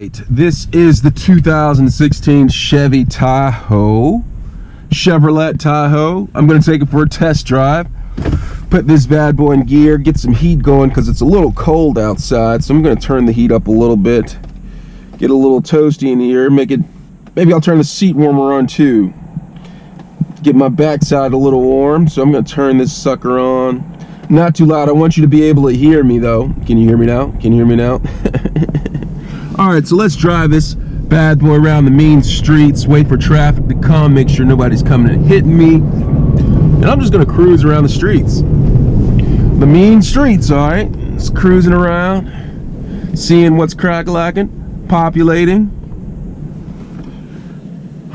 This is the 2016 Chevy Tahoe, Chevrolet Tahoe. I'm going to take it for a test drive, put this bad boy in gear, get some heat going because it's a little cold outside. So I'm going to turn the heat up a little bit, get a little toasty in here, maybe I'll turn the seat warmer on too. Get my backside a little warm, so I'm going to turn this sucker on. Not too loud. I want you to be able to hear me though. Can you hear me now? Can you hear me now? Alright, so let's drive this bad boy around the mean streets, wait for traffic to come, make sure nobody's coming and hitting me. And I'm just going to cruise around the streets. The mean streets, alright? Just cruising around, seeing what's crack-lacking, populating.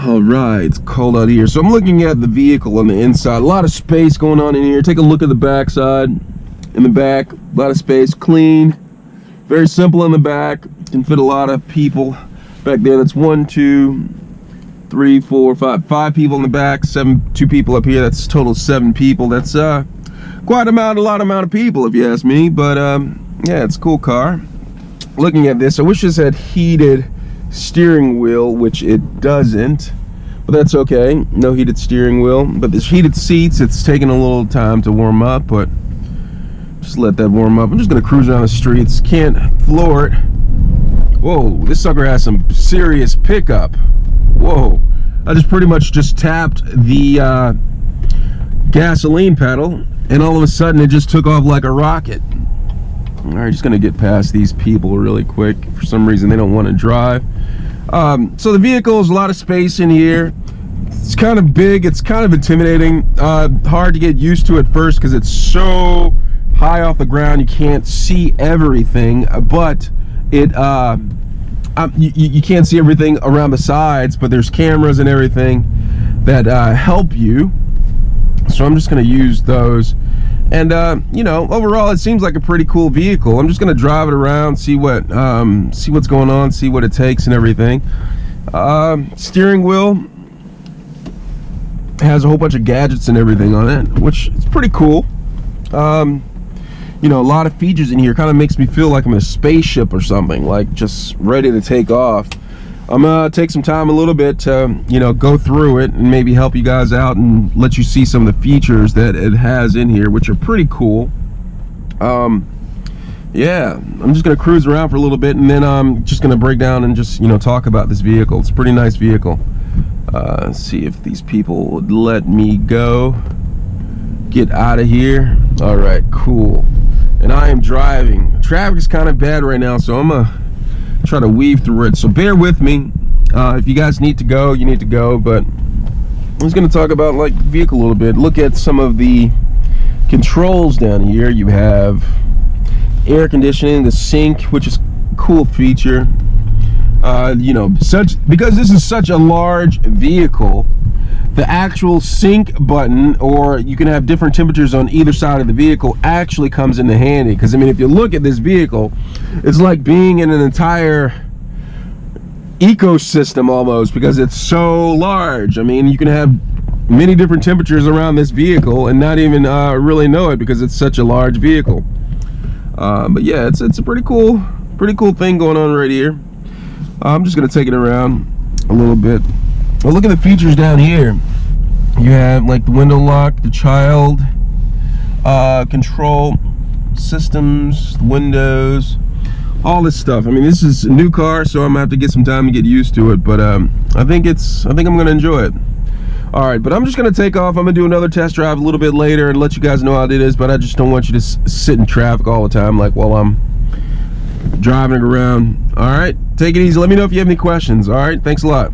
Alright, it's cold out here. So I'm looking at the vehicle on the inside. A lot of space going on in here. Take a look at the back side. In the back, a lot of space, clean. Very simple in the back. Can fit a lot of people back there. That's 1, 2, 3, 4, 5 people in the back, 2 people up here. That's total 7 people. That's quite a lot amount of people if you ask me. But yeah, it's a cool car. Looking at this, I wish this had heated steering wheel, which it doesn't, but that's okay. No heated steering wheel, but there's heated seats. It's taking a little time to warm up, but just let that warm up. I'm just gonna cruise around the streets. Can't floor it. Whoa, this sucker has some serious pickup. Whoa, I just pretty much just tapped the gasoline pedal and all of a sudden it just took off like a rocket. All right, just gonna get past these people really quick. For some reason they don't want to drive. So the vehicle is a lot of space in here. It's kind of big, it's kind of intimidating. Hard to get used to at first because it's so high off the ground you can't see everything, but it you can't see everything around the sides, but there's cameras and everything that help you, so I'm just going to use those. And you know, overall it seems like a pretty cool vehicle. I'm just going to drive it around, see what's going on, see what it takes and everything. Steering wheel has a whole bunch of gadgets and everything on it, which is pretty cool. You know, a lot of features in here. Kind of makes me feel like I'm in a spaceship or something, like just ready to take off. I'm gonna take some time a little bit to, you know, go through it and maybe help you guys out and let you see some of the features that it has in here, which are pretty cool. Yeah, I'm just gonna cruise around for a little bit and then I'm just gonna break down and just, you know, talk about this vehicle. It's a pretty nice vehicle. See if these people would let me go. Get out of here. All right, cool. And I am driving. Traffic is kind of bad right now, so I'm gonna try to weave through it. So bear with me. If you guys need to go, you need to go. But I'm just gonna talk about like the vehicle a little bit. Look at some of the controls down here. You have air conditioning, the sync, which is a cool feature. You know, because this is such a large vehicle, the actual sync button, or you can have different temperatures on either side of the vehicle, actually comes into handy. Because I mean, if you look at this vehicle, it's like being in an entire ecosystem almost, because it's so large. I mean, you can have many different temperatures around this vehicle and not even really know it because it's such a large vehicle. But yeah, it's a pretty cool thing going on right here. I'm just gonna take it around a little bit. Well, look at the features down here. You have like the window lock, the child control systems, windows, all this stuff. I mean, this is a new car, so I'm gonna have to get some time to get used to it. But I think I'm gonna enjoy it. All right, but I'm just gonna take off. I'm gonna do another test drive a little bit later and let you guys know how it is. But I just don't want you to sit in traffic all the time, like while I'm driving around. All right, take it easy. Let me know if you have any questions. All right, thanks a lot.